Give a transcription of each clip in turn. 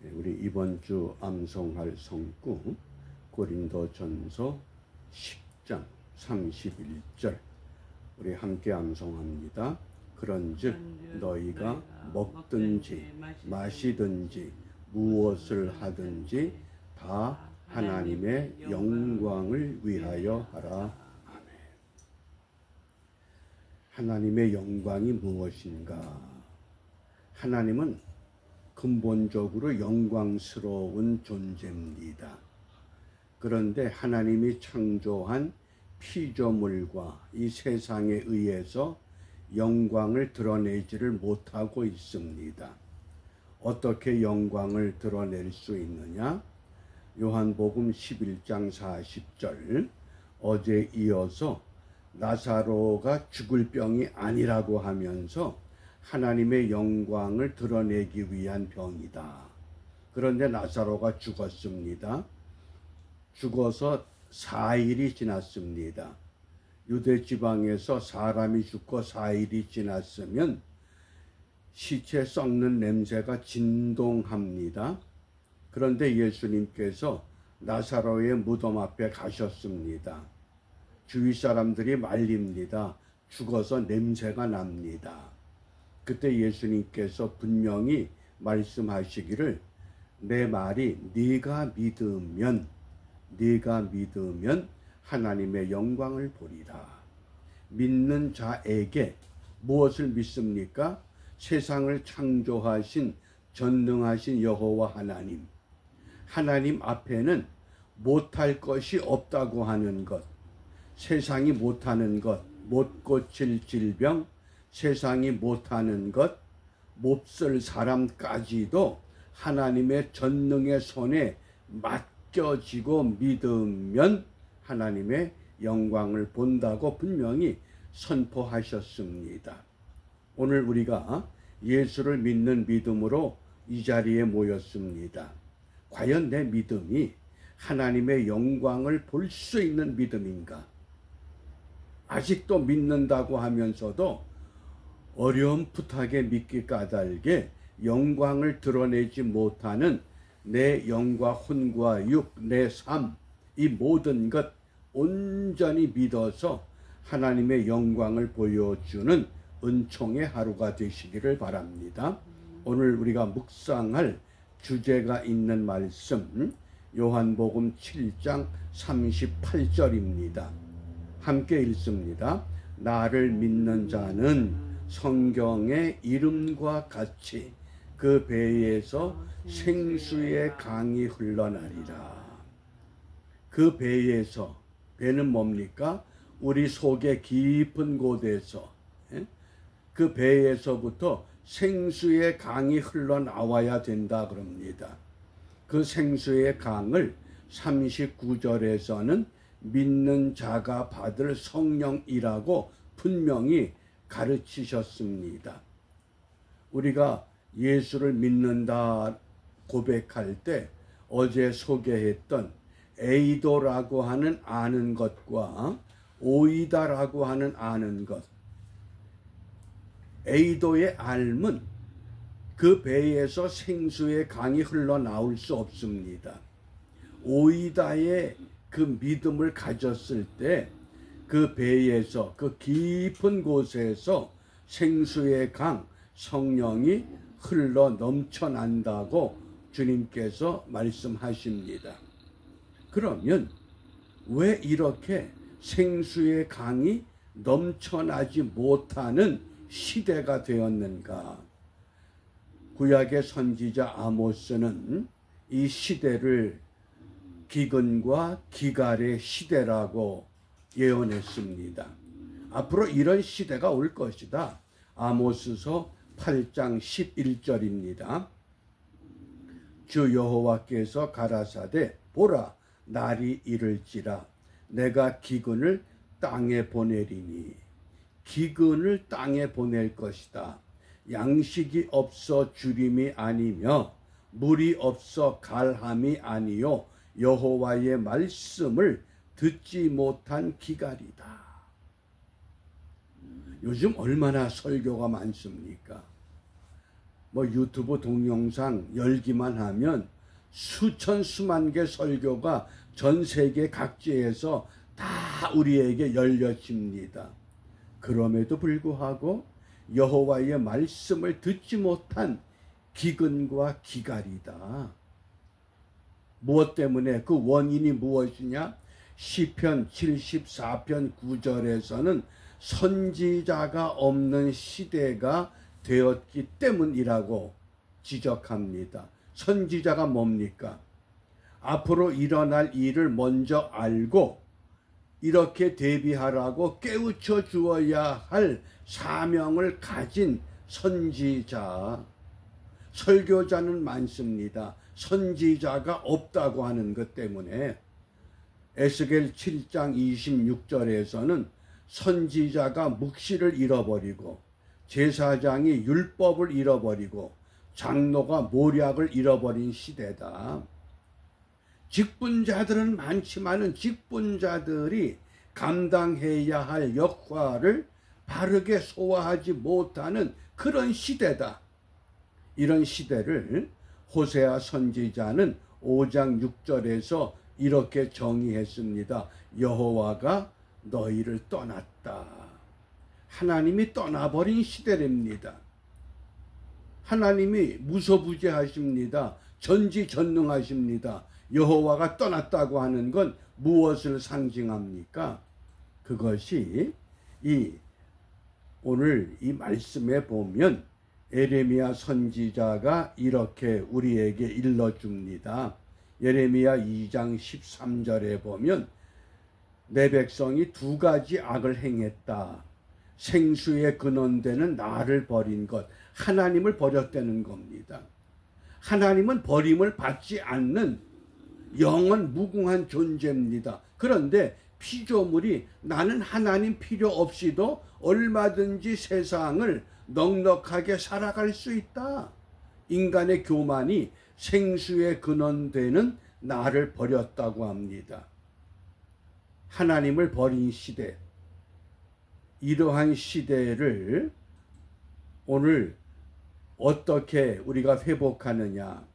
우리 이번 주 암송할 성구 고린도전서 10장 31절 우리 함께 암송합니다. 그런즉 너희가 먹든지 마시든지 무엇을 하든지 다 하나님의 영광을 위하여 하라. 아멘. 하나님의 영광이 무엇인가? 하나님은 근본적으로 영광스러운 존재입니다. 그런데 하나님이 창조한 피조물과 이 세상에 의해서 영광을 드러내지를 못하고 있습니다. 어떻게 영광을 드러낼 수 있느냐? 요한복음 11장 40절 어제 이어서 나사로가 죽을 병이 아니라고 하면서 하나님의 영광을 드러내기 위한 병이다. 그런데 나사로가 죽었습니다. 죽어서 4일이 지났습니다. 유대 지방에서 사람이 죽고 4일이 지났으면 시체 썩는 냄새가 진동합니다. 그런데 예수님께서 나사로의 무덤 앞에 가셨습니다. 주위 사람들이 말립니다. 죽어서 냄새가 납니다. 그때 예수님께서 분명히 말씀하시기를 내 말이 네가 믿으면 하나님의 영광을 보리라. 믿는 자에게 무엇을 믿습니까? 세상을 창조하신 전능하신 여호와 하나님 앞에는 못할 것이 없다고 하는 것, 세상이 못하는 것, 못 고칠 질병, 세상이 못하는 것, 몹쓸 사람까지도 하나님의 전능의 손에 맡겨지고 믿으면 하나님의 영광을 본다고 분명히 선포하셨습니다. 오늘 우리가 예수를 믿는 믿음으로 이 자리에 모였습니다. 과연 내 믿음이 하나님의 영광을 볼 수 있는 믿음인가? 아직도 믿는다고 하면서도 어렴풋하게 믿기 까닭에 영광을 드러내지 못하는 내 영과 혼과 육, 내 삶, 이 모든 것 온전히 믿어서 하나님의 영광을 보여주는 은총의 하루가 되시기를 바랍니다. 오늘 우리가 묵상할 주제가 있는 말씀 요한복음 7장 38절입니다. 함께 읽습니다. 나를 믿는 자는 성경의 이름과 같이 그 배에서 생수의 강이 흘러나리라. 그 배에서, 배는 뭡니까? 우리 속의 깊은 곳에서, 그 배에서부터 생수의 강이 흘러나와야 된다 그럽니다. 그 생수의 강을 39절에서는 믿는 자가 받을 성령이라고 분명히 가르치셨습니다. 우리가 예수를 믿는다 고백할 때 어제 소개했던 에이도라고 하는 아는 것과 오이다라고 하는 아는 것, 에이도의 알은 그 배에서 생수의 강이 흘러나올 수 없습니다. 오이다의 그 믿음을 가졌을 때 그 배에서, 그 깊은 곳에서 생수의 강, 성령이 흘러 넘쳐난다고 주님께서 말씀하십니다. 그러면 왜 이렇게 생수의 강이 넘쳐나지 못하는 시대가 되었는가? 구약의 선지자 아모스는 이 시대를 기근과 기갈의 시대라고 예언했습니다. 앞으로 이런 시대가 올 것이다. 아모스서 8장 11절입니다. 주 여호와께서 가라사대 보라 날이 이를지라 내가 기근을 땅에 보내리니. 기근을 땅에 보낼 것이다. 양식이 없어 주림이 아니며 물이 없어 갈함이 아니요 여호와의 말씀을 듣지 못한 기갈이다. 요즘 얼마나 설교가 많습니까? 뭐 유튜브 동영상 열기만 하면 수천 수만 개 설교가 전 세계 각지에서 다 우리에게 열려집니다. 그럼에도 불구하고 여호와의 말씀을 듣지 못한 기근과 기갈이다. 무엇 때문에? 그 원인이 무엇이냐? 시편 74편 9절에서는 선지자가 없는 시대가 되었기 때문이라고 지적합니다. 선지자가 뭡니까? 앞으로 일어날 일을 먼저 알고 이렇게 대비하라고 깨우쳐 주어야 할 사명을 가진 선지자. 설교자는 많습니다. 선지자가 없다고 하는 것 때문에 에스겔 7장 26절에서는 선지자가 묵시를 잃어버리고 제사장이 율법을 잃어버리고 장로가 모략을 잃어버린 시대다. 직분자들은 많지만은 직분자들이 감당해야 할 역할을 바르게 소화하지 못하는 그런 시대다. 이런 시대를 호세아 선지자는 5장 6절에서 이렇게 정의했습니다. 여호와가 너희를 떠났다. 하나님이 떠나버린 시대랍니다. 하나님이 무소부재하십니다. 전지전능하십니다. 여호와가 떠났다고 하는 건 무엇을 상징합니까? 그것이 오늘 이 말씀에 보면 예레미야 선지자가 이렇게 우리에게 일러줍니다. 예레미야 2장 13절에 보면 내 백성이 두 가지 악을 행했다. 생수의 근원되는 나를 버린 것. 하나님을 버렸다는 겁니다. 하나님은 버림을 받지 않는 영원 무궁한 존재입니다. 그런데 피조물이 나는 하나님 필요 없이도 얼마든지 세상을 넉넉하게 살아갈 수 있다. 인간의 교만이 생수의 근원되는 나를 버렸다고 합니다. 하나님을 버린 시대, 이러한 시대를 오늘 어떻게 우리가 회복하느냐.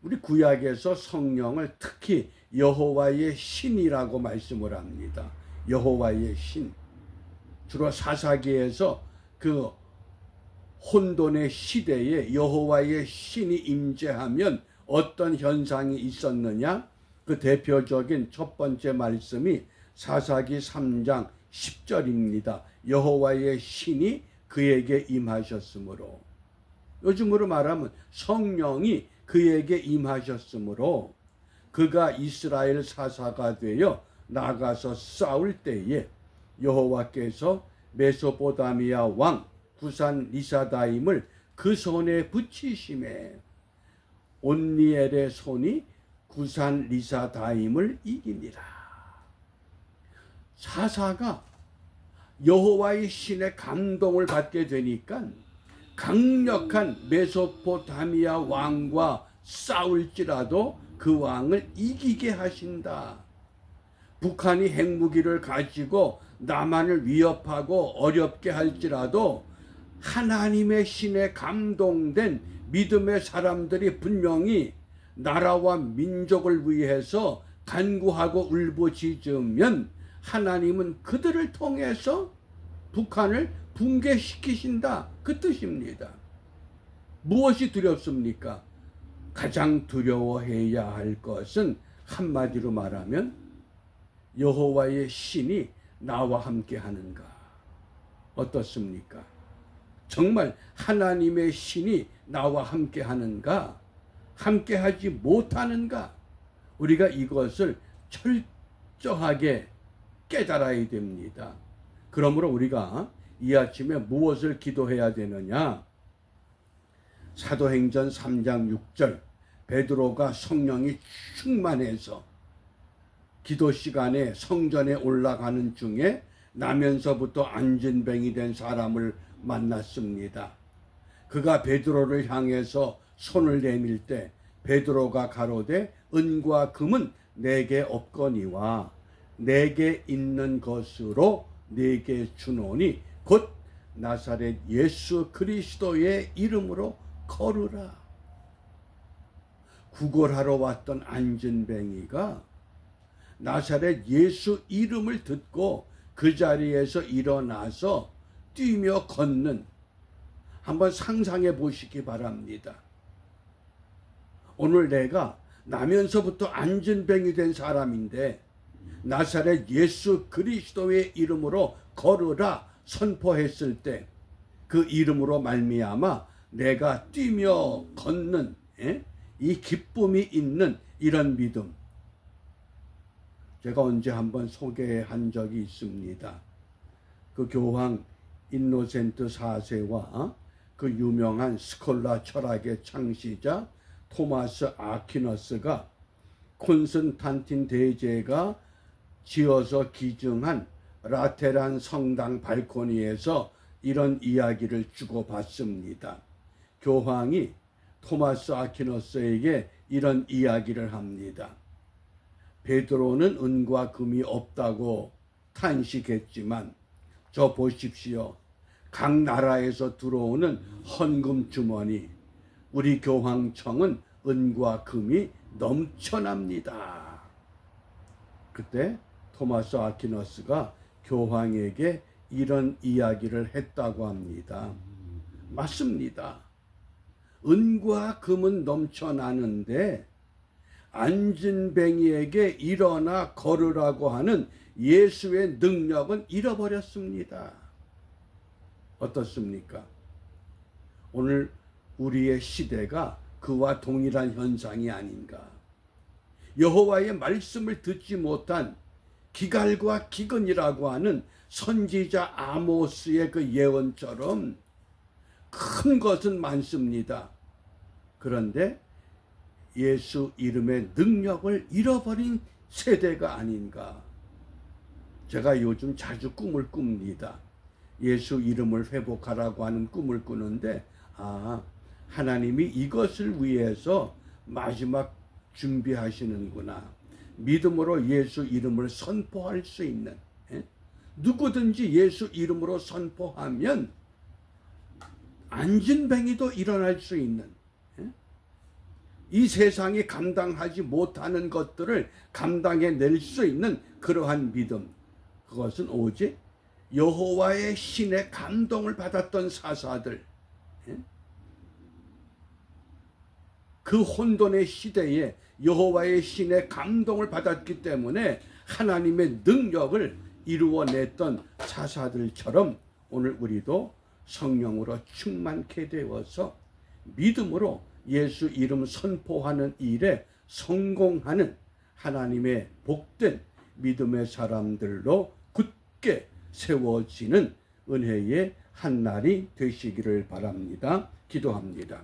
우리 구약에서 성령을 특히 여호와의 신이라고 말씀을 합니다. 여호와의 신. 주로 사사기에서 그 혼돈의 시대에 여호와의 신이 임재하면 어떤 현상이 있었느냐? 그 대표적인 첫 번째 말씀이 사사기 3장 10절입니다. 여호와의 신이 그에게 임하셨으므로. 요즘으로 말하면 성령이 그에게 임하셨으므로 그가 이스라엘 사사가 되어 나가서 싸울 때에 여호와께서 메소포타미아 왕 구산 리사다임을 그 손에 붙이심에 온니엘의 손이 구산 리사다임을 이기니라. 사사가 여호와의 신의 감동을 받게 되니까 강력한 메소포타미아 왕과 싸울지라도 그 왕을 이기게 하신다. 북한이 핵무기를 가지고 남한을 위협하고 어렵게 할지라도 하나님의 신에 감동된 믿음의 사람들이 분명히 나라와 민족을 위해서 간구하고 울부짖으면 하나님은 그들을 통해서 북한을 붕괴시키신다. 그 뜻입니다. 무엇이 두렵습니까? 가장 두려워해야 할 것은 한마디로 말하면 여호와의 신이 나와 함께 하는가? 어떻습니까? 정말 하나님의 신이 나와 함께 하는가? 함께 하지 못하는가? 우리가 이것을 철저하게 깨달아야 됩니다. 그러므로 우리가 이 아침에 무엇을 기도해야 되느냐? 사도행전 3장 6절 베드로가 성령이 충만해서 기도 시간에 성전에 올라가는 중에 나면서부터 안진뱅이 된 사람을 만났습니다. 그가 베드로를 향해서 손을 내밀 때 베드로가 가로되 은과 금은 내게 없거니와 내게 있는 것으로 내게 주노니 곧 나사렛 예수 그리스도의 이름으로 걸으라. 구걸하러 왔던 안진뱅이가 나사렛 예수 이름을 듣고 그 자리에서 일어나서 뛰며 걷는, 한번 상상해 보시기 바랍니다. 오늘 내가 나면서부터 안진뱅이 된 사람인데 나사렛 예수 그리스도의 이름으로 걸으라 선포했을 때 그 이름으로 말미암아 내가 뛰며 걷는 이 기쁨이 있는 이런 믿음, 제가 언제 한번 소개한 적이 있습니다. 그 교황 인노센트 4세와 그 유명한 스콜라 철학의 창시자 토마스 아퀴너스가 콘스탄틴 대제가 지어서 기증한 라테란 성당 발코니에서 이런 이야기를 주고받습니다. 교황이 토마스 아퀴너스에게 이런 이야기를 합니다. 베드로는 은과 금이 없다고 탄식했지만 저 보십시오. 각 나라에서 들어오는 헌금 주머니, 우리 교황청은 은과 금이 넘쳐납니다. 그때 토마스 아퀴너스가 교황에게 이런 이야기를 했다고 합니다. 맞습니다. 은과 금은 넘쳐나는데 안진뱅이에게 일어나 걸으라고 하는 예수의 능력은 잃어버렸습니다. 어떻습니까? 오늘 우리의 시대가 그와 동일한 현상이 아닌가. 여호와의 말씀을 듣지 못한 기갈과 기근이라고 하는 선지자 아모스의 그 예언처럼 큰 것은 많습니다. 그런데 예수 이름의 능력을 잃어버린 세대가 아닌가. 제가 요즘 자주 꿈을 꿉니다. 예수 이름을 회복하라고 하는 꿈을 꾸는데 하나님이 이것을 위해서 마지막 준비하시는구나. 믿음으로 예수 이름을 선포할 수 있는, 누구든지 예수 이름으로 선포하면 안진뱅이도 일어날 수 있는, 이 세상이 감당하지 못하는 것들을 감당해낼 수 있는 그러한 믿음, 그것은 오직 여호와의 신의 감동을 받았던 사사들, 그 혼돈의 시대에 여호와의 신의 감동을 받았기 때문에 하나님의 능력을 이루어냈던 사사들처럼 오늘 우리도 성령으로 충만케 되어서 믿음으로 예수 이름 선포하는 일에 성공하는 하나님의 복된 믿음의 사람들로 굳게 세워지는 은혜의 한 날이 되시기를 바랍니다. 기도합니다.